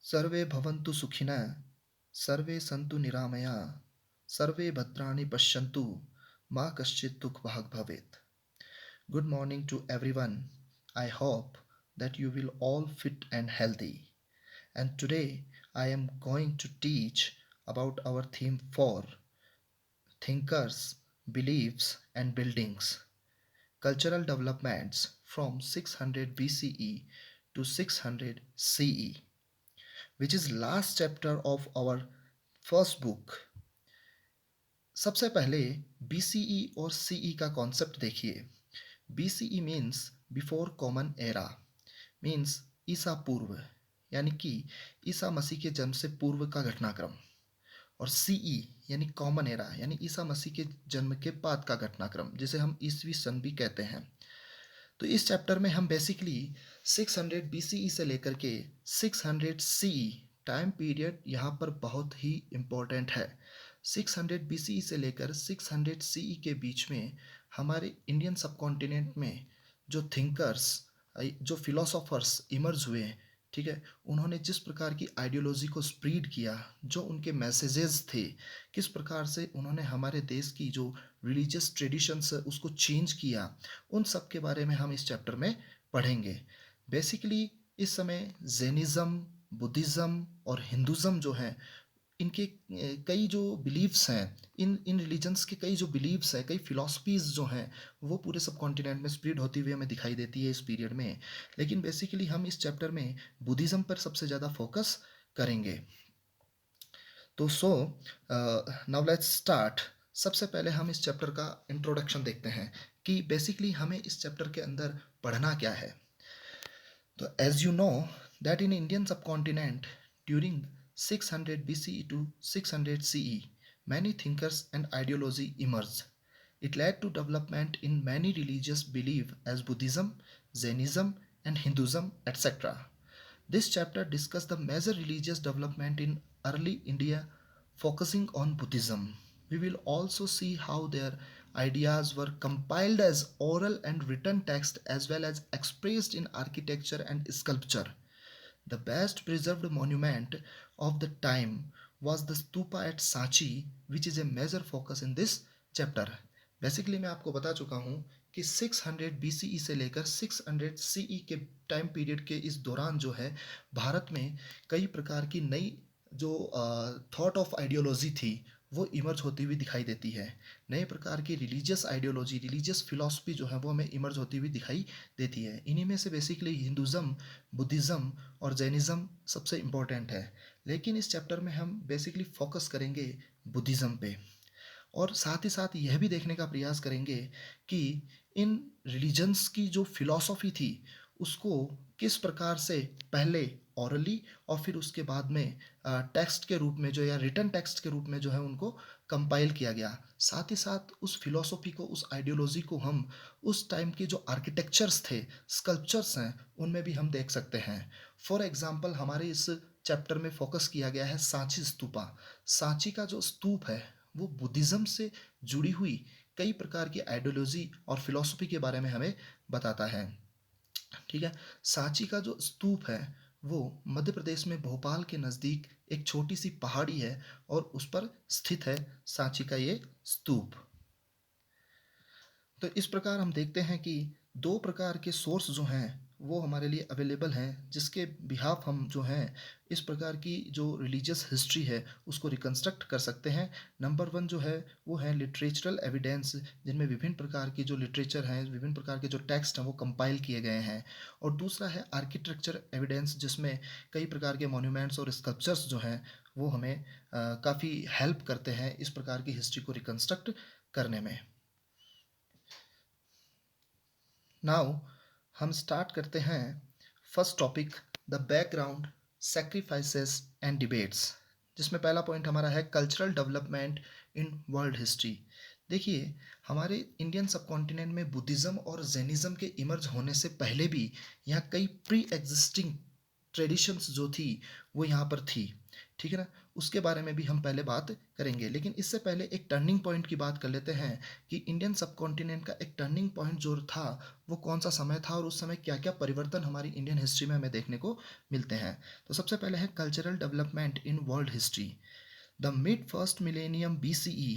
सर्वे भवन्तु सुखिनः, सर्वे सन्तु निरामया, सर्वे भद्राणि पश्यन्तु, मा कश्चित् दुःखभाग् भवेत्. Good morning to everyone. I hope that you will all fit and healthy. And today I am going to teach about our theme for thinkers, beliefs and buildings. Cultural developments from 600 BCE to 600 CE, which is last chapter of our first book. सबसे पहले BCE और CE का concept देखिए. BCE means before common era, means ईसा पूर्व, यानी कि ईसा मसीह के जन्म से पूर्व का घटनाक्रम. और CE यानी कॉमन एरा, यानी ईसा मसीह के जन्म के बाद का घटनाक्रम, जिसे हम ईसवी सन भी कहते हैं. तो इस चैप्टर में हम बेसिकली 600 BCE से लेकर के 600 CE टाइम पीरियड यहाँ पर बहुत ही इम्पोर्टेंट है. 600 BCE से लेकर 600 CE के बीच में हमारे इंडियन सब कॉन्टिनेंट में जो थिंकर्स, जो फिलोसोफर्स इमर्ज हुए, ठीक है, उन्होंने जिस प्रकार की आइडियोलॉजी को स्प्रीड किया, जो उनके मैसेजेस थे, किस प्रकार से उन्होंने हमारे देश की जो रिलीजियस ट्रेडिशंस है उसको चेंज किया, उन सब के बारे में हम इस चैप्टर में पढ़ेंगे. बेसिकली इस समय जैनिज़्म, बुद्धिज़्म और हिंदुज़्म जो हैं, इनके कई जो बिलीव्स हैं, इन रिलीजन्स के कई जो बिलीव्स हैं, कई फिलॉसफीज़ जो हैं, वो पूरे सब कॉन्टिनेंट में स्प्रेड होती हुई हमें दिखाई देती है इस पीरियड में. लेकिन बेसिकली हम इस चैप्टर में बुद्धिज़्म पर सबसे ज़्यादा फोकस करेंगे. तो नाउ लेट्स स्टार्ट. सबसे पहले हम इस चैप्टर का इंट्रोडक्शन देखते हैं कि बेसिकली हमें इस चैप्टर के अंदर पढ़ना क्या है. तो as you know that in Indian subcontinent during 600 BCE to 600 CE, many thinkers and ideology emerged. It led to development in many religious beliefs as Buddhism, Jainism, and Hinduism, etc. This chapter discusses the major religious development in early India, focusing on Buddhism. We will also see how their ideas were compiled as oral and written text as well as expressed in architecture and sculpture. The best preserved monument of the time was the stupa at Sanchi, which is a major focus in this chapter. Basically मैं आपको बता चुका हूँ कि 600 BCE से लेकर 600 CE के time period के इस दौरान जो है भारत में कई प्रकार की नई जो थॉट ऑफ आइडियोलॉजी थी वो इमर्ज होती हुई दिखाई देती है. नए प्रकार की रिलीजियस आइडियोलॉजी, रिलीजियस फिलॉसफी जो है वो हमें इमर्ज होती हुई दिखाई देती है. इन्हीं में से बेसिकली हिंदुज़्म, बुद्धिज़्म और जैनिज़्म सबसे इम्पोर्टेंट है. लेकिन इस चैप्टर में हम बेसिकली फोकस करेंगे बुद्धिज़्म पे, और साथ ही साथ यह भी देखने का प्रयास करेंगे कि इन रिलीजन्स की जो फिलॉसफी थी उसको किस प्रकार से पहले ऑरली और फिर उसके बाद में टेक्स्ट के रूप में जो, या रिटन टेक्स्ट के रूप में जो है उनको कंपाइल किया गया. साथ ही साथ उस फिलॉसफी को, उस आइडियोलॉजी को हम उस टाइम के जो आर्किटेक्चर्स थे, स्कल्पचर्स हैं, उनमें भी हम देख सकते हैं. फॉर एग्जांपल हमारे इस चैप्टर में फोकस किया गया है सांची स्तूपा. सांची का जो स्तूप है वो बुद्धिज़्म से जुड़ी हुई कई प्रकार की आइडियोलॉजी और फिलॉसफी के बारे में हमें बताता है. ठीक है, सांची का जो स्तूप है वो मध्य प्रदेश में भोपाल के नज़दीक एक छोटी सी पहाड़ी है और उस पर स्थित है सांची का ये स्तूप. तो इस प्रकार हम देखते हैं कि दो प्रकार के सोर्स जो हैं वो हमारे लिए अवेलेबल हैं, जिसके बिहाफ हम जो हैं इस प्रकार की जो रिलीजियस हिस्ट्री है उसको रिकंस्ट्रक्ट कर सकते हैं. नंबर वन जो है वो है लिटरेचरल एविडेंस, जिनमें विभिन्न प्रकार की जो लिटरेचर हैं, विभिन्न प्रकार के जो टेक्स्ट हैं वो कंपाइल किए गए हैं. और दूसरा है आर्किटेक्चर एविडेंस, जिसमें कई प्रकार के मॉन्यूमेंट्स और स्कल्पचर्स जो हैं वो हमें काफ़ी हेल्प करते हैं इस प्रकार की हिस्ट्री को रिकंस्ट्रक्ट करने में. नाउ हम स्टार्ट करते हैं first topic, the background, sacrifices and debates, जिसमें पहला पॉइंट हमारा है cultural development in world history. देखिए, हमारे इंडियन सब कॉन्टिनेंट में बुद्धिज़्म और जैनिज़्म के इमर्ज होने से पहले भी यहाँ कई प्री एग्जिस्टिंग ट्रेडिशंस जो थी वो यहाँ पर थी. ठीक है ना, उसके बारे में भी हम पहले बात करेंगे। लेकिन इससे पहले एक टर्निंग पॉइंट की बात कर लेते हैं कि इंडियन सब कॉन्टिनेंट का एक टर्निंग पॉइंट जो था वो कौन सा समय था और उस समय क्या क्या परिवर्तन हमारी इंडियन हिस्ट्री में हमें देखने को मिलते हैं। तो सबसे पहले है cultural development in world history. The mid first millennium BCE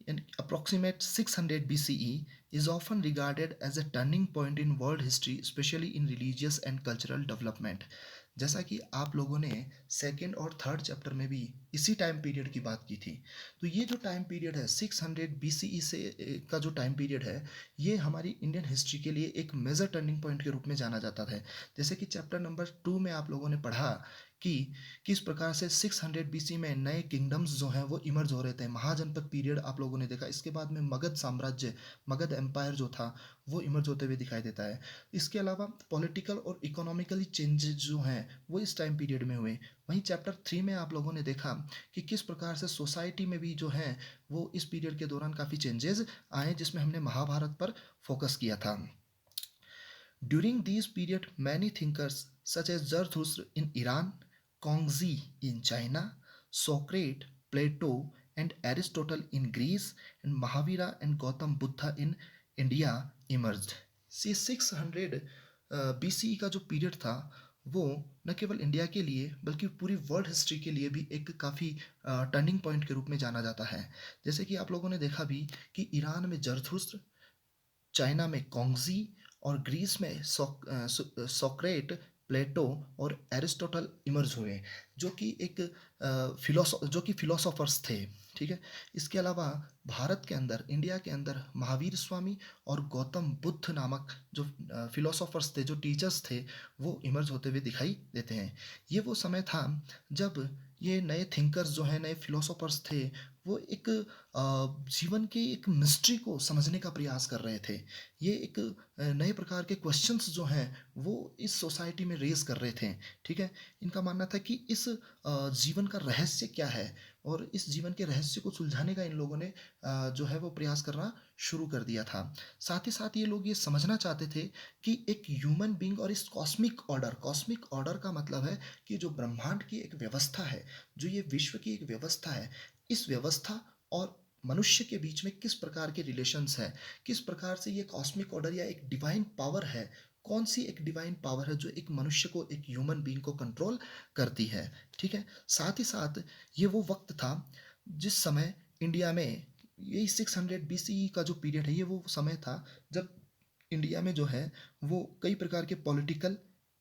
in approximate 600 BCE is often regarded as a turning point in world history, especially in religious and cultural development. जैसा कि आप लोगों ने सेकेंड और थर्ड चैप्टर में भी इसी time period की बात की थी, तो ये जो टाइम पीरियड है 600 BCE से का जो टाइम पीरियड है, ये हमारी इंडियन हिस्ट्री के लिए एक मेजर टर्निंग पॉइंट के रूप में जाना जाता है। जैसे कि चैप्टर नंबर 2 में आप लोगों ने पढ़ा कि किस प्रकार से 600 BC में नए किंगडम्स जो हैं वो इमर्ज हो रहे थे। महाजनपद पीरियड आप लोगों ने देखा, इसके बाद में मगध साम्राज्य, मगध एम्पायर जो था वो इमर्ज होते हुए दिखाई देता है। इसके अलावा पॉलिटिकल और इकोनॉमिकली चेंजेस जो हैं वो इस टाइम पीरियड में हुए। वहीं चैप्टर 3 में आप लोगों ने देखा कि किस प्रकार से सोसाइटी में भी जो है वो इस पीरियड के दौरान काफ़ी चेंजेस आए, जिसमें हमने महाभारत पर फोकस किया था। During these period, many thinkers such as Zarathustra in Iran, Kongzi in China, Socrates, Plato, and Aristotle in Greece, and Mahavira and Gautam Buddha in India emerged. See 600 BCE का जो period था वो न केवल India के लिए बल्कि पूरी वर्ल्ड हिस्ट्री के लिए भी एक काफ़ी टर्निंग पॉइंट के रूप में जाना जाता है। जैसे कि आप लोगों ने देखा भी कि ईरान में जरथुस्त्र, चाइना में कॉन्गजी और ग्रीस में सोक्रेट, प्लेटो और एरिस्टोटल इमर्ज हुए, जो कि फिलोसोफर्स थे। ठीक है, इसके अलावा भारत के अंदर, इंडिया के अंदर महावीर स्वामी और गौतम बुद्ध नामक जो फिलोसोफर्स थे, जो टीचर्स थे, वो इमर्ज होते हुए दिखाई देते हैं। ये वो समय था जब ये नए थिंकर्स जो हैं, नए फिलोसोफर्स थे, वो एक जीवन की एक मिस्ट्री को समझने का प्रयास कर रहे थे। ये एक नए प्रकार के क्वेश्चंस जो हैं वो इस सोसाइटी में रेज कर रहे थे। ठीक है, इनका मानना था कि इस जीवन का रहस्य क्या है, और इस जीवन के रहस्य को सुलझाने का इन लोगों ने जो है वो प्रयास करना शुरू कर दिया था। साथ ही साथ ये लोग ये समझना चाहते थे कि एक ह्यूमन बींग और इस कॉस्मिक ऑर्डर का मतलब है कि जो ब्रह्मांड की एक व्यवस्था है, जो ये विश्व की एक व्यवस्था है, इस व्यवस्था और मनुष्य के बीच में किस प्रकार के रिलेशंस हैं, किस प्रकार से ये कॉस्मिक ऑर्डर या एक डिवाइन पावर है, कौन सी एक डिवाइन पावर है जो एक मनुष्य को, एक ह्यूमन बीइंग को कंट्रोल करती है। ठीक है, साथ ही साथ ये वो वक्त था जिस समय इंडिया में, यही 600 BCE का जो पीरियड है, ये वो समय था जब इंडिया में जो है वो कई प्रकार के पॉलिटिकल,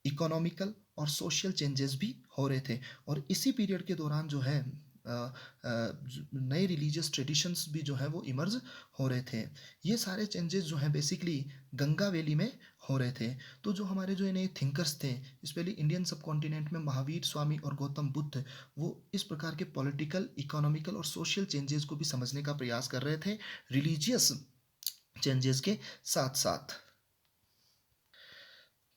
इकोनॉमिकल और सोशल चेंजेस भी हो रहे थे। और इसी पीरियड के दौरान जो है नए रिलीजियस ट्रेडिशंस भी जो है वो इमर्ज हो रहे थे। ये सारे चेंजेस जो हैं बेसिकली गंगा वैली में हो रहे थे। तो जो हमारे जो नए थिंकर्स थे, स्पेशली इंडियन सब कॉन्टिनेंट में महावीर स्वामी और गौतम बुद्ध, वो इस प्रकार के पॉलिटिकल, इकोनॉमिकल और सोशल चेंजेस को भी समझने का प्रयास कर रहे थे, रिलीजियस चेंजेस के साथ साथ।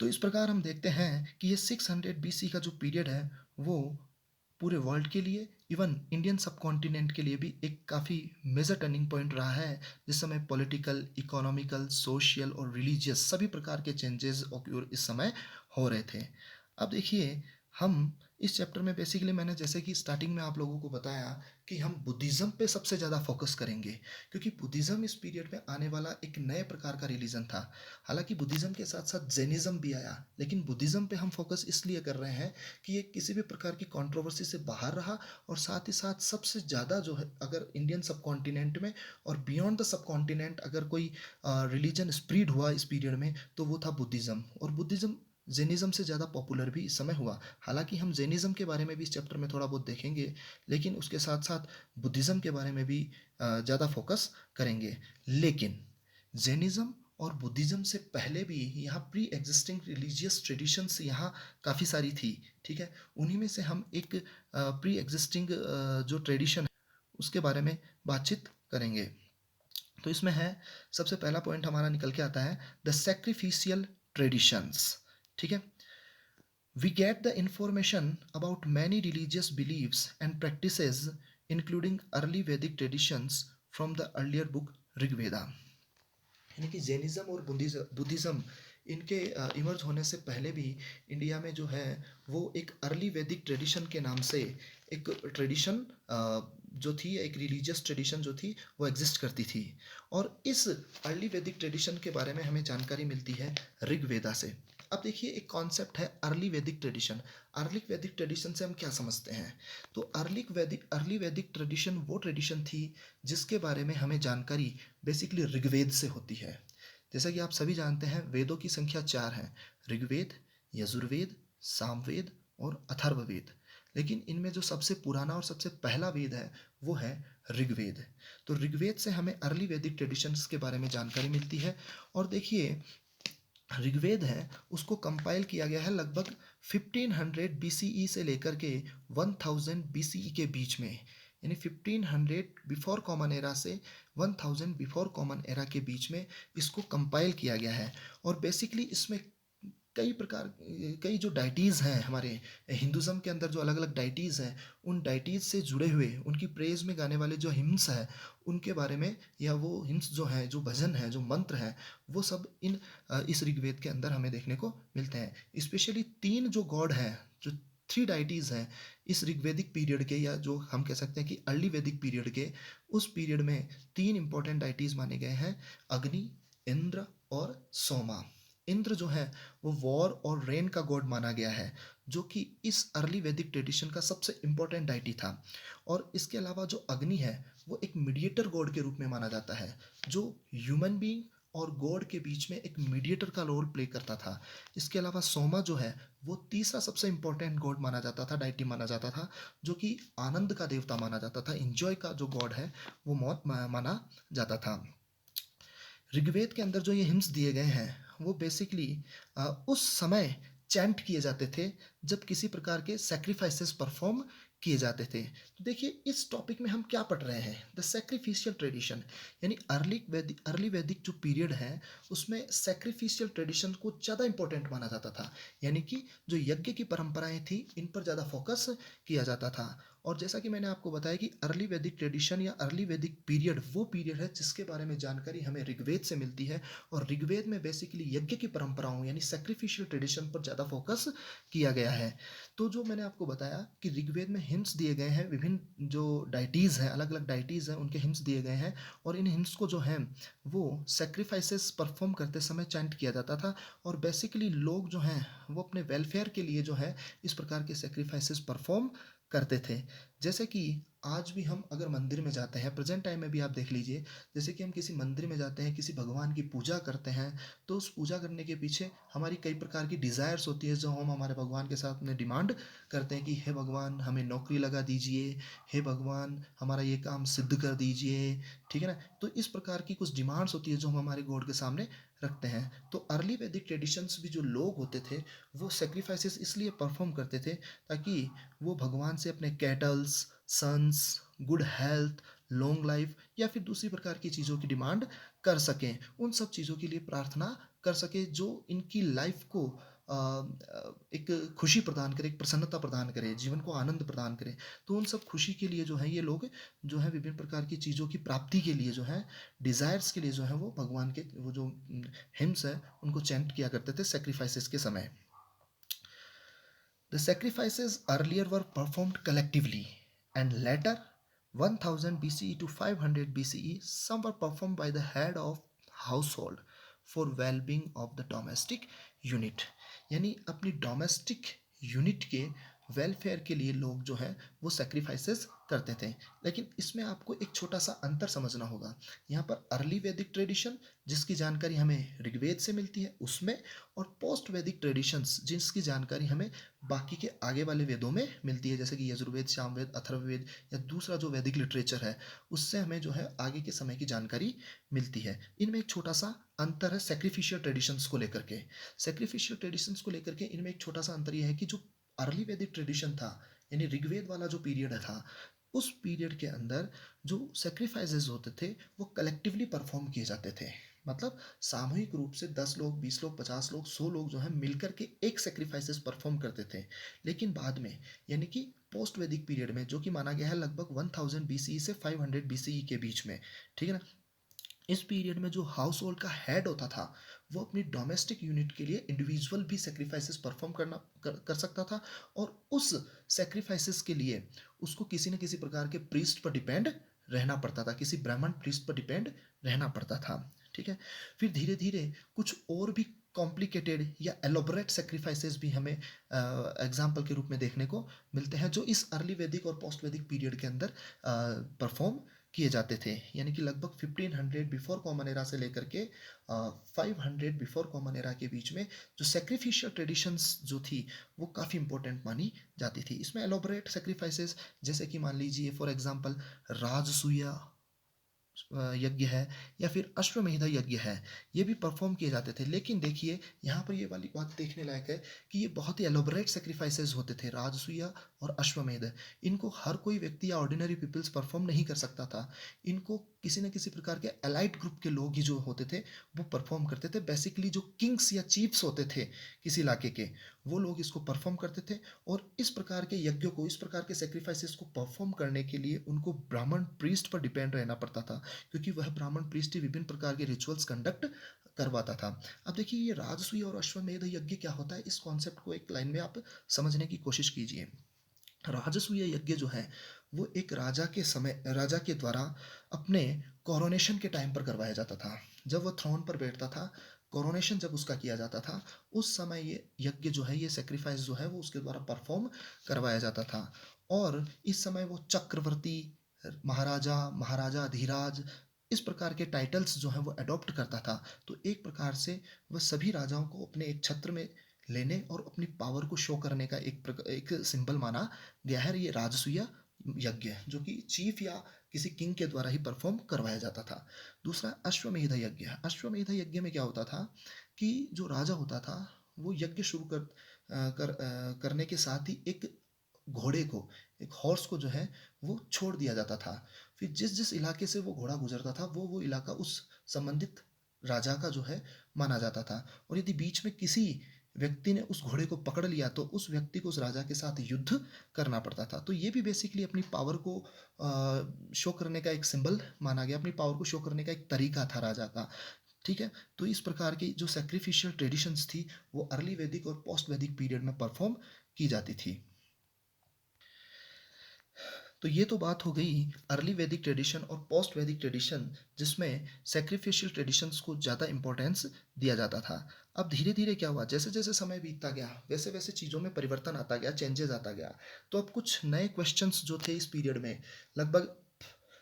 तो इस प्रकार हम देखते हैं कि ये 600 BC का जो पीरियड है वो पूरे वर्ल्ड के लिए, इवन इंडियन सब कॉन्टिनेंट के लिए भी एक काफ़ी मेजर टर्निंग पॉइंट रहा है, जिस समय पॉलिटिकल, इकोनॉमिकल, सोशल और रिलीजियस सभी प्रकार के चेंजेस इस समय हो रहे थे। अब देखिए, हम इस चैप्टर में बेसिकली, मैंने जैसे कि स्टार्टिंग में आप लोगों को बताया कि हम बुद्धिज़्म पे सबसे ज़्यादा फोकस करेंगे, क्योंकि बुद्धिज़्म इस पीरियड में आने वाला एक नए प्रकार का रिलीजन था। हालांकि बुद्धिज़्म के साथ साथ जैनिज़्म भी आया, लेकिन बुद्धिज़्म पे हम फोकस इसलिए कर रहे हैं कि ये किसी भी प्रकार की कंट्रोवर्सी से बाहर रहा, और साथ ही साथ सबसे ज़्यादा जो है, अगर इंडियन सब कॉन्टिनेंट में और बियॉन्ड द सब कॉन्टिनेंट अगर कोई रिलीजन स्प्रीड हुआ इस पीरियड में, तो वो था बुद्धिज़्म। और बुद्धिज़्म जैनिज़्म से ज़्यादा पॉपुलर भी इस समय हुआ। हालांकि हम जैनिज़्म के बारे में भी इस चैप्टर में थोड़ा बहुत देखेंगे, लेकिन उसके साथ साथ बुद्धिज़्म के बारे में भी ज़्यादा फोकस करेंगे। लेकिन जैनिज़्म और बुद्धिज़्म से पहले भी यहाँ प्री एग्जिस्टिंग रिलीजियस ट्रेडिशंस यहाँ काफ़ी सारी थी। ठीक है, उन्हीं में से हम एक प्री एग्जिस्टिंग जो ट्रेडिशन है उसके बारे में बातचीत करेंगे। तो इसमें है, सबसे पहला पॉइंट हमारा निकल के आता है द सैक्रिफिशियल ट्रेडिशंस। ठीक है, we get the information about many religious beliefs and practices, including early Vedic traditions, from the earlier book Rig Veda। यानी कि जैनिज्म और बुद्धिज्म इनके इमर्ज होने से पहले भी इंडिया में जो है वो एक अर्ली वैदिक ट्रेडिशन के नाम से एक ट्रेडिशन जो थी, एक रिलीजियस ट्रेडिशन जो थी वो एग्जिस्ट करती थी। और इस अर्ली वैदिक ट्रेडिशन के बारे में हमें जानकारी मिलती है ऋग्वेदा से। अब देखिए, एक कॉन्सेप्ट है अर्ली वैदिक ट्रेडिशन। अर्ली वैदिक ट्रेडिशन से हम क्या समझते हैं? तो अर्ली वैदिक ट्रेडिशन वो ट्रेडिशन थी जिसके बारे में हमें जानकारी बेसिकली ऋग्वेद से होती है। जैसा कि आप सभी जानते हैं, वेदों की संख्या 4 है: ऋग्वेद, यजुर्वेद, सामवेद और अथर्ववेद। लेकिन इनमें जो सबसे पुराना और सबसे पहला वेद है वो है ऋग्वेद। तो ऋग्वेद से हमें अर्ली वैदिक ट्रेडिशंस के बारे में जानकारी मिलती है। और देखिए, ऋग्वेद है उसको कंपाइल किया गया है लगभग 1500 बीसीई से लेकर के 1000 बीसीई के बीच में। यानी 1500 बिफोर कॉमन एरा से 1000 बिफोर कॉमन एरा के बीच में इसको कंपाइल किया गया है। और बेसिकली इसमें कई जो डाइटीज़ हैं हमारे हिंदुज़म के अंदर, जो अलग अलग डाइटीज़ हैं, उन डाइटीज़ से जुड़े हुए उनकी प्रेज में गाने वाले जो हिम्स है उनके बारे में, या वो हिम्स जो हैं, जो भजन है, जो मंत्र हैं, वो सब इस ऋग्वेद के अंदर हमें देखने को मिलते हैं। स्पेशली 3 जो गॉड हैं, जो 3 डाइटीज़ हैं इस ऋग्वेदिक पीरियड के, या जो हम कह सकते हैं कि अर्ली वैदिक पीरियड के, उस पीरियड में 3 इंपॉर्टेंट डाइटीज़ माने गए हैं: अग्नि, इंद्र और सोमा। इंद्र जो है वो वॉर और रेन का गॉड माना गया है, जो कि इस अर्ली वैदिक ट्रेडिशन का सबसे इम्पोर्टेंट डाइटी था। और इसके अलावा जो अग्नि है वो एक मीडिएटर गॉड के रूप में माना जाता है, जो ह्यूमन बीइंग और गॉड के बीच में एक मीडिएटर का रोल प्ले करता था। इसके अलावा सोमा जो है वो तीसरा सबसे इम्पोर्टेंट गॉड माना जाता था, डाइटी माना जाता था, जो कि आनंद का देवता माना जाता था, इंजॉय का जो गॉड है वो मौत माना जाता था। ऋग्वेद के अंदर जो ये हिम्स दिए गए हैं वो बेसिकली उस समय चैंट किए जाते थे जब किसी प्रकार के सेक्रीफाइसेस परफॉर्म किए जाते थे। तो देखिए, इस टॉपिक में हम क्या पढ़ रहे हैं? The sacrificial tradition. यानी अर्ली वैदिक जो पीरियड है उसमें सेक्रीफिशियल ट्रेडिशन को ज़्यादा इंपॉर्टेंट माना जाता था। यानी कि जो यज्ञ की परंपराएं थी इन पर ज़्यादा फोकस किया जाता था। और जैसा कि मैंने आपको बताया कि अर्ली वैदिक ट्रेडिशन या अर्ली वैदिक पीरियड वो पीरियड है जिसके बारे में जानकारी हमें ऋग्वेद से मिलती है। और ऋग्वेद में बेसिकली यज्ञ की परंपराओं यानी सेक्रीफिशियल ट्रेडिशन पर ज़्यादा फोकस किया गया है। तो जो मैंने आपको बताया कि ऋग्वेद में हिंट्स दिए गए हैं, विभिन्न जो डाइटीज़ हैं, अलग अलग डाइटीज़ हैं, उनके हिंट्स दिए गए हैं। और इन हिंट्स को जो है वो सेक्रीफाइसेस परफॉर्म करते समय चैंट किया जाता था। और बेसिकली लोग जो हैं वो अपने वेलफेयर के लिए जो है इस प्रकार के सेक्रीफाइसेस परफॉर्म करते थे। जैसे कि आज भी हम अगर मंदिर में जाते हैं, प्रेजेंट टाइम में भी आप देख लीजिए, जैसे कि हम किसी मंदिर में जाते हैं, किसी भगवान की पूजा करते हैं, तो उस पूजा करने के पीछे हमारी कई प्रकार की डिज़ायर्स होती है जो हम हमारे भगवान के साथ में डिमांड करते हैं कि हे भगवान हमें नौकरी लगा दीजिए, हे भगवान हमारा ये काम सिद्ध कर दीजिए, ठीक है ना। तो इस प्रकार की कुछ डिमांड्स होती है जो हम हमारे गॉड के सामने रखते हैं। तो अर्ली वैदिक ट्रेडिशंस भी जो लोग होते थे वो सेक्रीफाइसेस इसलिए परफॉर्म करते थे ताकि वो भगवान से अपने cattles, sons, good health, long life या फिर दूसरी प्रकार की चीज़ों की डिमांड कर सकें, उन सब चीज़ों के लिए प्रार्थना कर सके जो इनकी लाइफ को एक खुशी प्रदान करे, एक प्रसन्नता प्रदान करे, जीवन को आनंद प्रदान करे। तो उन सब खुशी के लिए जो है ये लोग जो है विभिन्न प्रकार की चीज़ों की प्राप्ति के लिए जो है, डिज़ायर्स के लिए जो है वो भगवान के वो जो हिम्स है उनको चैंट किया करते थे सेक्रीफाइसेस के समय। The sacrifices earlier were performed collectively, and later, 1000 BCE to 500 BCE, some were performed by the head of household for well-being of the domestic unit. यानी अपनी डोमेस्टिक यूनिट के वेलफेयर के लिए लोग जो है वो सेक्रीफाइसेस करते थे। लेकिन इसमें आपको एक छोटा सा अंतर समझना होगा। यहाँ पर अर्ली वैदिक ट्रेडिशन जिसकी जानकारी हमें ऋग्वेद से मिलती है उसमें, और पोस्ट वैदिक ट्रेडिशंस जिसकी जानकारी हमें बाकी के आगे वाले वेदों में मिलती है, जैसे कि यजुर्वेद, सामवेद, अथर्ववेद या दूसरा जो वैदिक लिटरेचर है उससे हमें जो है आगे के समय की जानकारी मिलती है। इनमें एक छोटा सा अंतर है सेक्रीफिशियल ट्रेडिशंस को लेकर के। सेक्रीफिशियल ट्रेडिशंस को लेकर के इनमें एक छोटा सा अंतर यह है कि जो अर्ली वैदिक ट्रेडिशन था यानी ऋग्वेद वाला जो पीरियड था, उस पीरियड के अंदर जो सेक्रीफाइसेस होते थे वो कलेक्टिवली परफॉर्म किए जाते थे। मतलब सामूहिक रूप से 10 लोग, 20 लोग, 50 लोग, 100 लोग जो है मिलकर के एक सेक्रीफाइसेस परफॉर्म करते थे। लेकिन बाद में यानी कि पोस्ट वैदिक पीरियड में, जो कि माना गया है लगभग 1000 बीसीई से 500 बीसीई के बीच में, ठीक है ना, इस पीरियड में जो हाउस होल्ड का हेड होता था वो अपनी डोमेस्टिक यूनिट के लिए इंडिविजुअल भी सेक्रीफाइसेस परफॉर्म कर सकता था, और उस सेक्रीफाइसेस के लिए उसको किसी न किसी प्रकार के प्रीस्ट पर डिपेंड रहना पड़ता था, किसी ब्राह्मण प्रीस्ट पर डिपेंड रहना पड़ता था। ठीक है। फिर धीरे धीरे कुछ और भी कॉम्प्लिकेटेड या एलोबरेट सेक्रीफाइसेस भी हमें एग्जाम्पल के रूप में देखने को मिलते हैं, जो इस अर्ली वैदिक और पोस्ट वैदिक पीरियड के अंदर परफॉर्म किए जाते थे। यानी कि लगभग 1500 बिफोर कॉमन एरा से लेकर के 500 बिफोर कॉमन एरा के बीच में जो सेक्रीफिशियल ट्रेडिशंस जो थी वो काफ़ी इंपॉर्टेंट मानी जाती थी। इसमें एलोबरेट सेक्रीफाइसेस जैसे कि मान लीजिए फॉर एग्जांपल राजसूया यज्ञ है, या फिर अश्वमेध यज्ञ है, ये भी परफॉर्म किए जाते थे। लेकिन देखिए यहाँ पर ये वाली बात देखने लायक है कि ये बहुत ही एलोबरेट सेक्रीफाइसेस होते थे, राजसूया और अश्वमेध। इनको हर कोई व्यक्ति या ऑर्डिनरी पीपल्स परफॉर्म नहीं कर सकता था। इनको किसी न किसी प्रकार के एलाइट ग्रुप के लोग ही जो होते थे वो परफॉर्म करते थे। बेसिकली जो किंग्स या चीफ्स होते थे किसी इलाके के, वो लोग इसको परफॉर्म करते थे। और इस प्रकार के यज्ञों को, इस प्रकार के सेक्रीफाइसेस को परफॉर्म करने के लिए उनको ब्राह्मण प्रीस्ट पर डिपेंड रहना पड़ता था, क्योंकि वह ब्राह्मण प्रीस्ट ही विभिन्न प्रकार के रिचुअल्स कंडक्ट करवाता था। अब देखिए ये राजसूय और अश्वमेध यज्ञ क्या होता है, इस कॉन्सेप्ट को एक लाइन में आप समझने की कोशिश कीजिए। राजसूय यज्ञ जो है वो एक राजा के समय, राजा के द्वारा अपने कोरोनेशन के टाइम पर करवाया जाता था। जब वह थ्रोन पर बैठता था, कोरोनेशन जब उसका किया जाता था, उस समय ये यज्ञ जो है, ये सेक्रीफाइस जो है वो उसके द्वारा परफॉर्म करवाया जाता था। और इस समय वो चक्रवर्ती, महाराजा, महाराजा धीराज, इस प्रकार के टाइटल्स जो हैं वो अडॉप्ट करता था। तो एक प्रकार से वह सभी राजाओं को अपने एक छत्र में लेने और अपनी पावर को शो करने का एक सिंबल माना गया है ये राजसूय यज्ञ, जो कि चीफ या किसी किंग के द्वारा ही परफॉर्म करवाया जाता था। दूसरा अश्वमेध यज्ञ। अश्वमेध यज्ञ में क्या होता था कि जो राजा होता था वो यज्ञ शुरू करने के साथ ही एक घोड़े को, एक हॉर्स को जो है वो छोड़ दिया जाता था। फिर जिस जिस इलाके से वो घोड़ा गुजरता था वो इलाका उस संबंधित राजा का जो है माना जाता था। और यदि बीच में किसी व्यक्ति ने उस घोड़े को पकड़ लिया तो उस व्यक्ति को उस राजा के साथ युद्ध करना पड़ता था। तो ये भी बेसिकली अपनी पावर को शो करने का एक सिंबल माना गया, अपनी पावर को शो करने का एक तरीका था राजा का। ठीक है। तो इस प्रकार की जो सेक्रीफिशियल ट्रेडिशंस थी वो अर्ली वैदिक और पोस्ट वैदिक पीरियड में परफॉर्म की जाती थी। तो ये तो बात हो गई अर्ली वैदिक ट्रेडिशन और पोस्ट वैदिक ट्रेडिशन, जिसमें सेक्रीफिशियल ट्रेडिशंस को ज़्यादा इंपॉर्टेंस दिया जाता था। अब धीरे धीरे क्या हुआ, जैसे जैसे समय बीतता गया वैसे वैसे चीज़ों में परिवर्तन आता गया, चेंजेस आता गया। तो अब कुछ नए क्वेश्चंस जो थे इस पीरियड में, लगभग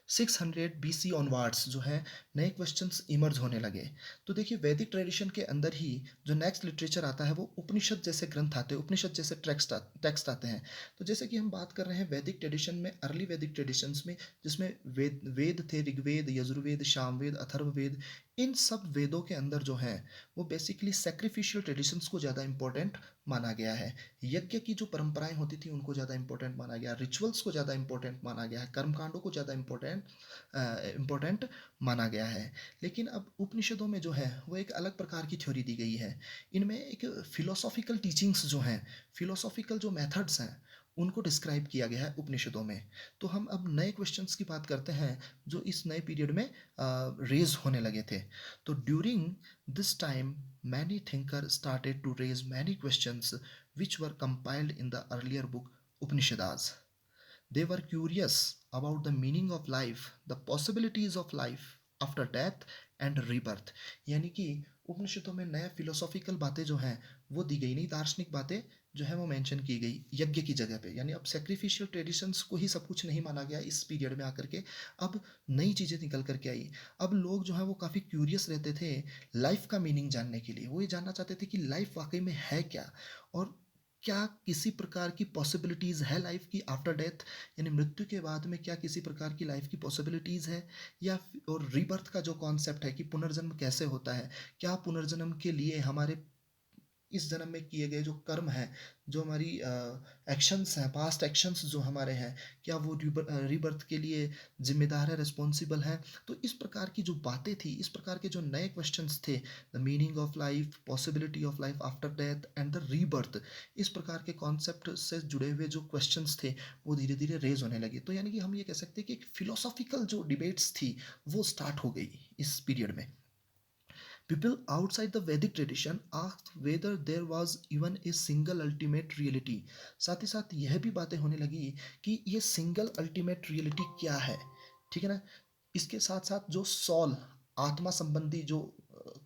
600 BC ऑनवर्ड्स जो है नए क्वेश्चंस इमर्ज होने लगे। तो देखिए वैदिक ट्रेडिशन के अंदर ही जो नेक्स्ट लिटरेचर आता है वो उपनिषद जैसे ग्रंथ आते हैं, उपनिषद जैसे टेक्स्ट आते हैं। तो जैसे कि हम बात कर रहे हैं वैदिक ट्रेडिशन में, अर्ली वैदिक ट्रेडिशंस में, जिसमें वेद वेद थे, ऋग्वेद, यजुर्वेद, सामवेद, अथर्ववेद। इन सब वेदों के अंदर जो है वो बेसिकली सेक्रीफिशियल ट्रेडिशंस को ज़्यादा इंपॉर्टेंट माना गया है। यज्ञ की जो परंपराएं होती थी उनको ज़्यादा इंपॉर्टेंट माना गया, रिचुअल्स को ज़्यादा इंपॉर्टेंट माना गया है, कर्मकांडों को ज़्यादा इंपॉर्टेंट माना गया है। लेकिन अब उपनिषदों में जो है वो एक अलग प्रकार की थ्योरी दी गई है। इनमें एक फिलोसॉफिकल टीचिंग्स जो हैं, फिलोसॉफिकल जो मेथड्स हैं, उनको डिस्क्राइब किया गया है उपनिषदों में। तो हम अब नए क्वेश्चंस की बात करते हैं जो इस नए पीरियड में रेज होने लगे थे। तो during this time many thinkers started to raise many questions which were compiled in the earlier book Upanishads. They were curious about the meaning of life, the possibilities of life after death and rebirth. यानी कि उपनिषदों में नया philosophical बातें जो हैं वो दी गई, नई दार्शनिक बातें जो है वो मेंशन की गई यज्ञ की जगह पे। यानी अब सेक्रीफिशियल ट्रेडिशंस को ही सब कुछ नहीं माना गया इस पीरियड में आकर के, अब नई चीज़ें निकल करके आई। अब लोग जो है वो काफ़ी क्यूरियस रहते थे लाइफ का मीनिंग जानने के लिए। वो ये जानना चाहते थे कि लाइफ वाकई में है क्या, और क्या किसी प्रकार की पॉसिबिलिटीज़ है लाइफ की आफ्टर डेथ, यानी मृत्यु के बाद में क्या किसी प्रकार की लाइफ की पॉसिबिलिटीज़ है, या और रीबर्थ का जो कॉन्सेप्ट है कि पुनर्जन्म कैसे होता है, क्या पुनर्जन्म के लिए हमारे इस जन्म में किए गए जो कर्म हैं, जो हमारी एक्शंस हैं, पास्ट एक्शंस जो हमारे हैं, क्या वो रीबर्थ के लिए जिम्मेदार है, रिस्पॉन्सिबल हैं। तो इस प्रकार की जो बातें थी, इस प्रकार के जो नए क्वेश्चंस थे, the meaning of life, possibility of life after death and the rebirth, इस प्रकार के कॉन्सेप्ट से जुड़े हुए जो क्वेश्चंस थे वो धीरे धीरे रेज होने लगे। तो यानी कि हम ये कह सकते हैं कि एक फिलोसॉफिकल जो डिबेट्स थी वो स्टार्ट हो गई इस पीरियड में। People outside the Vedic tradition asked whether there was even a single ultimate reality. साथ ही साथ यह भी बातें होने लगी कि ये सिंगल अल्टीमेट रियलिटी क्या है, ठीक है ना। इसके साथ साथ जो सॉल, आत्मा संबंधी जो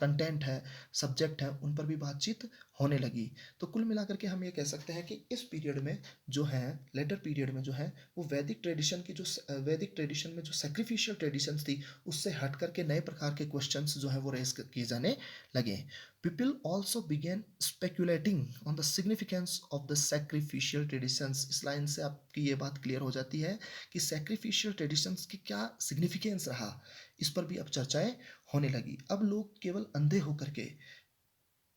कंटेंट है, सब्जेक्ट है, उन पर भी बातचीत होने लगी। तो कुल मिलाकर के हम ये कह सकते हैं कि इस पीरियड में जो है, लेटर पीरियड में जो है, वो वैदिक ट्रेडिशन की जो वैदिक ट्रेडिशन में जो सेक्रीफिशियल ट्रेडिशंस थी, उससे हट करके नए प्रकार के क्वेश्चंस जो है वो रेज किए जाने लगे। People also began speculating on the significance of the sacrificial traditions. इस लाइन से आपकी ये बात क्लियर हो जाती है कि sacrificial traditions की क्या significance रहा, इस पर भी अब चर्चाएं होने लगी। अब लोग केवल अंधे होकर के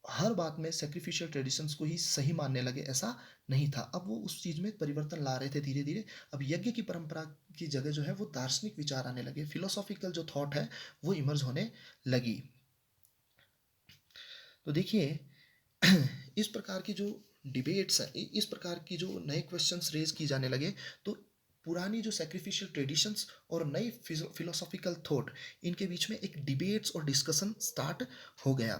हर बात में सेक्रीफिशियल ट्रेडिशंस को ही सही मानने लगे, ऐसा नहीं था। अब वो उस चीज में परिवर्तन ला रहे थे धीरे धीरे। अब यज्ञ की परंपरा की जगह जो है वो दार्शनिक विचार आने लगे, फिलोसॉफिकल जो थॉट है वो इमर्ज होने लगी। तो देखिए इस प्रकार की जो डिबेट्स है, इस प्रकार की जो नए क्वेश्चंस रेज की जाने लगे, तो पुरानी जो सेक्रीफिशियल ट्रेडिशंस और नई फिलोसॉफिकल थॉट, इनके बीच में एक डिबेट्स और डिस्कशन स्टार्ट हो गया।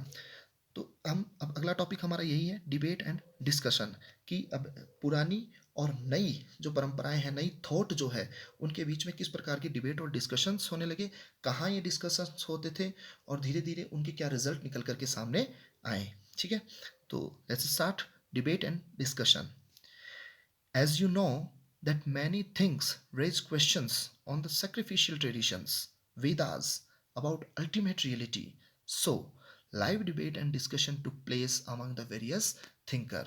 तो हम अब अगला टॉपिक हमारा यही है, डिबेट एंड डिस्कशन, कि अब पुरानी और नई जो परंपराएं हैं, नई थॉट जो है, उनके बीच में किस प्रकार की डिबेट और डिस्कशंस होने लगे, कहाँ ये डिस्कशंस होते थे, और धीरे धीरे उनके क्या रिजल्ट निकल करके सामने आए। ठीक है, तो let's start debate and discussion. As you know, that many things raise questions on the sacrificial traditions, Vedas, about ultimate reality. So, live debate and discussion took place among the various thinker.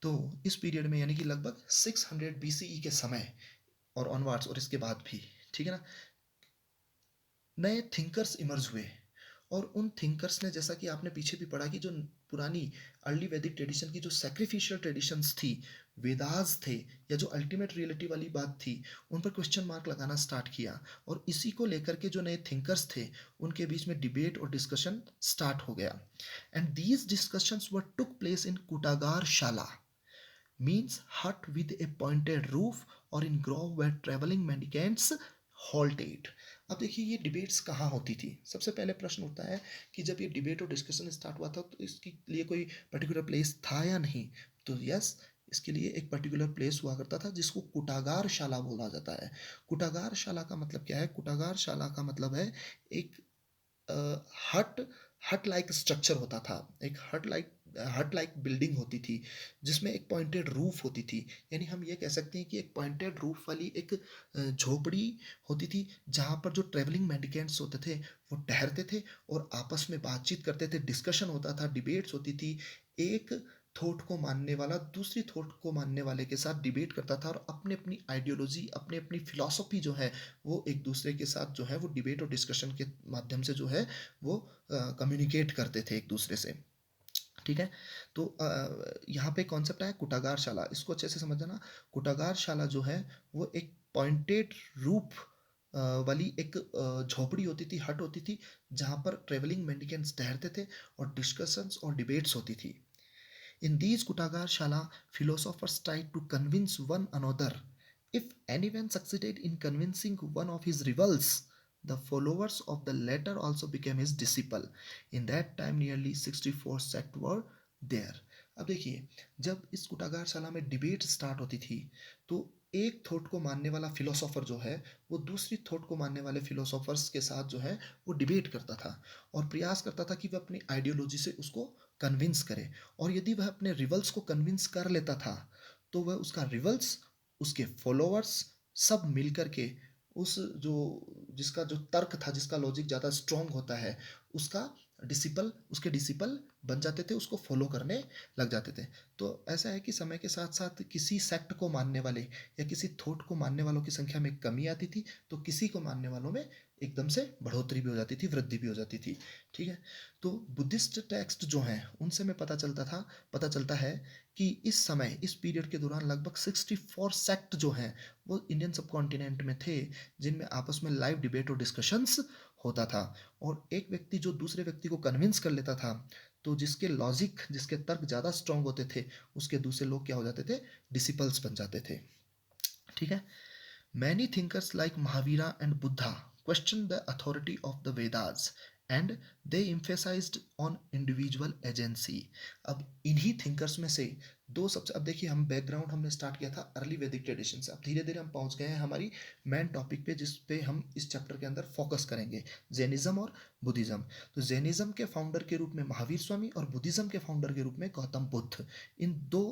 तो इस period में यानी कि लगभग 600 BCE के समय और onwards और इसके बाद भी, ठीक है ना, नए थिंकर्स इमर्ज हुए। और उन थिंकर्स ने, जैसा कि आपने पीछे भी पढ़ा कि जो पुरानी अर्ली वैदिक ट्रेडिशन की जो सेक्रीफिशियल ट्रेडिशंस थी, वेदास थे, या जो अल्टीमेट रियलिटी वाली बात थी, उन पर क्वेश्चन मार्क लगाना स्टार्ट किया। और इसी को लेकर के जो नए थिंकर्स थे, उनके बीच में डिबेट और डिस्कशन स्टार्ट हो गया। And these discussions were took place in कुटागार शाला, means hut with a pointed roof or in grove where traveling mendicants halted. अब देखिए ये डिबेट्स कहाँ होती थी। सबसे पहले प्रश्न उठता है कि जब ये डिबेट और डिस्कशन स्टार्ट हुआ था, तो इसके लिए कोई पर्टिकुलर प्लेस था या नहीं। तो यस, इसके लिए एक पर्टिकुलर प्लेस हुआ करता था जिसको कुटागार शाला बोला जाता है। कुटागार शाला का मतलब क्या है? कुटागार शाला का मतलब है एक हट हट लाइक स्ट्रक्चर होता था, एक हट लाइक बिल्डिंग होती थी, जिसमें एक पॉइंटेड रूफ होती थी। यानी हम ये कह सकते हैं कि एक पॉइंटेड रूफ वाली एक झोपड़ी होती थी, जहाँ पर जो ट्रेवलिंग मेडिकेंट्स होते थे वो ठहरते थे और आपस में बातचीत करते थे, डिस्कशन होता था, डिबेट्स होती थी। एक थॉट को मानने वाला दूसरी थॉट को मानने वाले के साथ डिबेट करता था, और अपने अपनी आइडियोलॉजी, अपनी अपनी फिलॉसफी जो है, वो एक दूसरे के साथ जो है वो डिबेट और डिस्कशन के माध्यम से जो है वो कम्युनिकेट करते थे एक दूसरे से। ठीक है, तो यहाँ पे कॉन्सेप्ट आया कुटागार शाला, इसको अच्छे से समझना। कुटागार शाला जो है वो एक पॉइंटेड रूप वाली एक झोपड़ी होती थी, हट होती थी, जहाँ पर ट्रेवलिंग मेंडिकेंट्स ठहरते थे और डिस्कशंस और डिबेट्स होती थी। In these Kutagar-shala, philosophers tried to convince one another. If anyone succeeded in convincing one of his rivals, the followers of the latter also became his disciple. In that time, nearly 64 sects were there. अब देखिए, जब इस कुटागारशाला में debate start होती थी, तो एक thought को मानने वाला फिलोसोफर जो है, वो दूसरी थॉट को मानने वाले फिलोसोफर्स के साथ जो है वो डिबेट करता था, और प्रयास करता था कि वह अपनी आइडियोलॉजी से उसको कन्विंस करे। और यदि वह अपने रिवल्स को कन्विंस कर लेता था, तो वह उसका रिवल्स, उसके फॉलोअर्स, सब मिलकर के उस जो जिसका जो तर्क था, जिसका लॉजिक ज़्यादा स्ट्रांग होता है, उसका डिसिपल, उसके डिसिपल बन जाते थे, उसको फॉलो करने लग जाते थे। तो ऐसा है कि समय के साथ साथ किसी सेक्ट को मानने वाले या किसी थॉट को मानने वालों की संख्या में कमी आती थी, तो किसी को मानने वालों में एकदम से बढ़ोतरी भी हो जाती थी, वृद्धि भी हो जाती थी। ठीक है, तो बुद्धिस्ट टेक्स्ट जो हैं उनसे में पता चलता है कि इस समय, इस पीरियड के दौरान लगभग 64 सेक्ट जो हैं वो इंडियन सब कॉन्टिनेंट में थे, जिनमें आपस में लाइव डिबेट और डिस्कशंस होता था। और एक व्यक्ति जो दूसरे व्यक्ति को कन्विंस कर लेता था, तो जिसके लॉजिक, जिसके तर्क ज़्यादा स्ट्रांग होते थे, उसके दूसरे लोग क्या हो जाते थे? डिसिपल्स बन जाते थे। ठीक है, many thinkers like Mahavira and Buddha question the authority of the Vedas and they emphasized on individual agency. अब इन्हीं थिंकर्स में से दो सबसे, अब देखिए हम बैकग्राउंड हमने स्टार्ट किया था अर्ली वैदिक ट्रेडिशन से, अब धीरे धीरे हम पहुंच गए हैं हमारी मेन टॉपिक पे जिस पे हम इस चैप्टर के अंदर फोकस करेंगे, जैनिज्म और बुद्धिज्म। तो जैनिज्म के फाउंडर के रूप में महावीर स्वामी और बुद्धिज्म के फाउंडर के रूप में गौतम बुद्ध, इन दो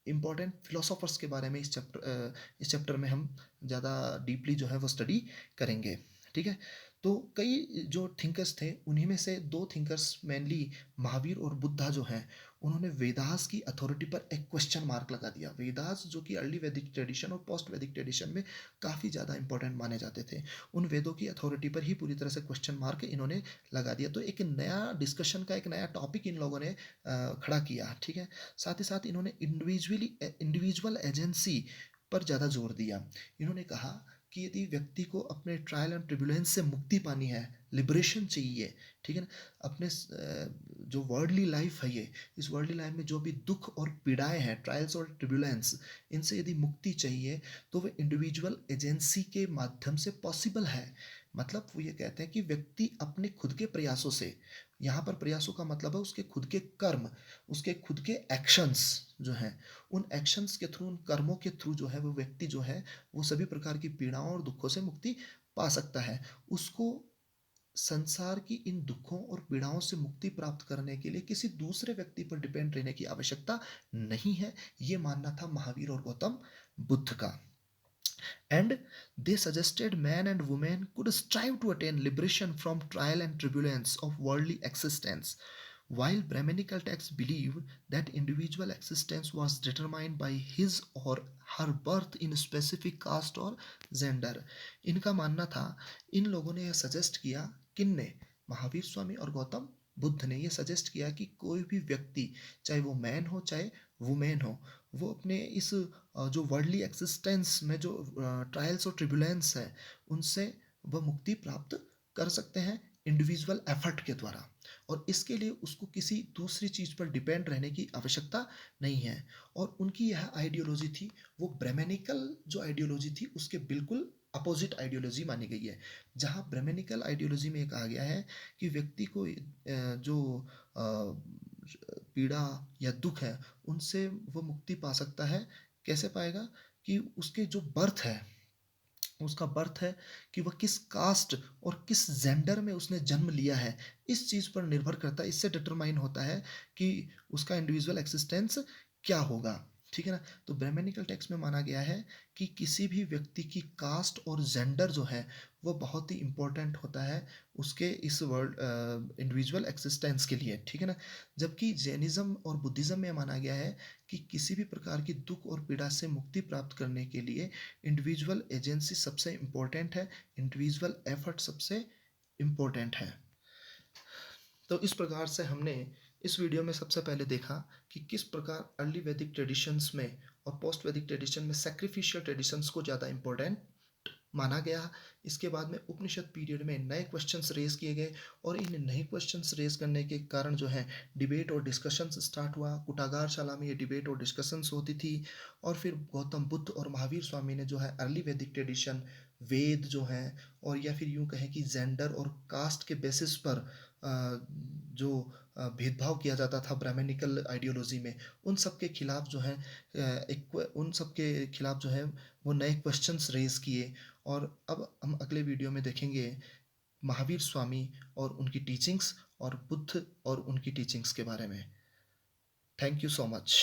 इंपॉर्टेंट फिलोसोफर्स के बारे में इस चैप्टर में हम ज़्यादा डीपली जो है वो स्टडी करेंगे। ठीक है, तो कई जो थिंकर्स थे उन्हीं में से दो थिंकर्स मेनली महावीर और बुद्धा जो हैं, उन्होंने वेदास की अथॉरिटी पर एक क्वेश्चन मार्क लगा दिया। वेदास जो कि अर्ली वैदिक ट्रेडिशन और पोस्ट वैदिक ट्रेडिशन में काफ़ी ज़्यादा इंपॉर्टेंट माने जाते थे, उन वेदों की अथॉरिटी पर ही पूरी तरह से क्वेश्चन मार्क इन्होंने लगा दिया। तो एक नया डिस्कशन का एक नया टॉपिक इन लोगों ने खड़ा किया। ठीक है, साथ ही साथ इन्होंने इंडिविजुअल एजेंसी पर ज़्यादा जोर दिया। इन्होंने कहा कि यदि व्यक्ति को अपने ट्रायल एंड ट्रिब्यूलेंस से मुक्ति पानी है, लिबरेशन चाहिए, ठीक है ना, अपने जो वर्ल्डली लाइफ है ये, इस वर्ल्डली लाइफ में जो भी दुख और पीड़ाएं हैं, ट्रायल्स और ट्रिब्यूलेंस, इनसे यदि मुक्ति चाहिए तो वो इंडिविजुअल एजेंसी के माध्यम से पॉसिबल है। मतलब वो ये कहते हैं कि व्यक्ति अपने खुद के प्रयासों से, यहाँ पर प्रयासों का मतलब है उसके खुद के कर्म, उसके खुद के एक्शंस जो हैं, उन एक्शंस के थ्रू, उन कर्मों के थ्रू जो है वो व्यक्ति जो है वो सभी प्रकार की पीड़ाओं और दुखों से मुक्ति पा सकता है। उसको संसार की इन दुखों और पीड़ाओं से मुक्ति प्राप्त करने के लिए किसी दूसरे व्यक्ति पर डिपेंड रहने की आवश्यकता नहीं है, ये मानना था महावीर और गौतम बुद्ध का। And they suggested man and woman could strive to attain liberation from trial and tribulence of worldly existence, while Brahminical texts believed that individual existence was determined by his or her birth in specific caste or gender। इनका मानना था, इन लोगों ने यह suggest किया, किन ने, महावीर स्वामी और गौतम बुद्ध ने ये सजेस्ट किया कि कोई भी व्यक्ति, चाहे वो मैन हो चाहे वुमेन हो, वो अपने इस जो वर्ल्डली एक्सिस्टेंस में जो ट्रायल्स और ट्रिब्यूलेंस है, उनसे वह मुक्ति प्राप्त कर सकते हैं इंडिविजुअल एफर्ट के द्वारा, और इसके लिए उसको किसी दूसरी चीज़ पर डिपेंड रहने की आवश्यकता नहीं है। और उनकी यह आइडियोलॉजी थी, वो ब्राह्मणिकल जो आइडियोलॉजी थी उसके बिल्कुल अपोजिट आइडियोलॉजी मानी गई है। जहाँ ब्राह्मणिकल आइडियोलॉजी में कहा गया है कि व्यक्ति को जो पीड़ा या दुख है उनसे वो मुक्ति पा सकता है। कैसे पाएगा? कि उसके जो बर्थ है, उसका बर्थ है कि वह किस कास्ट और किस जेंडर में उसने जन्म लिया है, इस चीज़ पर निर्भर करता है, इससे डिटरमाइन होता है कि उसका इंडिविजुअल एक्सिस्टेंस क्या होगा। ठीक है ना, तो ब्राह्मणिकल टेक्स्ट में माना गया है कि किसी भी व्यक्ति की कास्ट और जेंडर जो है वो बहुत ही इंपॉर्टेंट होता है उसके इस वर्ल्ड इंडिविजुअल एक्सिस्टेंस के लिए। ठीक है ना, जबकि जैनिज्म और बुद्धिज्म में माना गया है कि किसी भी प्रकार की दुख और पीड़ा से मुक्ति प्राप्त करने के लिए इंडिविजुअल एजेंसी सबसे इम्पोर्टेंट है, इंडिविजुअल एफर्ट सबसे इम्पोर्टेंट है। तो इस प्रकार से हमने इस वीडियो में सबसे पहले देखा कि किस प्रकार अर्ली वैदिक ट्रेडिशंस में और पोस्ट वैदिक ट्रेडिशन में सैक्रिफिशियल ट्रेडिशंस को ज़्यादा इम्पोर्टेंट माना गया। इसके बाद में उपनिषद पीरियड में नए क्वेश्चंस रेज किए गए, और इन नए क्वेश्चंस रेज करने के कारण जो है डिबेट और डिस्कशंस स्टार्ट हुआ। कुटागारशाला में ये डिबेट और डिस्कशंस होती थी, और फिर गौतम बुद्ध और महावीर स्वामी ने जो है अर्ली वैदिक ट्रेडिशन, वेद जो हैं, और या फिर यूँ कहें कि जेंडर और कास्ट के बेसिस पर जो भेदभाव किया जाता था ब्राह्मणिकल आइडियोलॉजी में, उन सब के खिलाफ जो है उन सब के खिलाफ जो है वो नए क्वेश्चंस रेज किए। और अब हम अगले वीडियो में देखेंगे महावीर स्वामी और उनकी टीचिंग्स और बुद्ध और उनकी टीचिंग्स के बारे में। Thank you so much.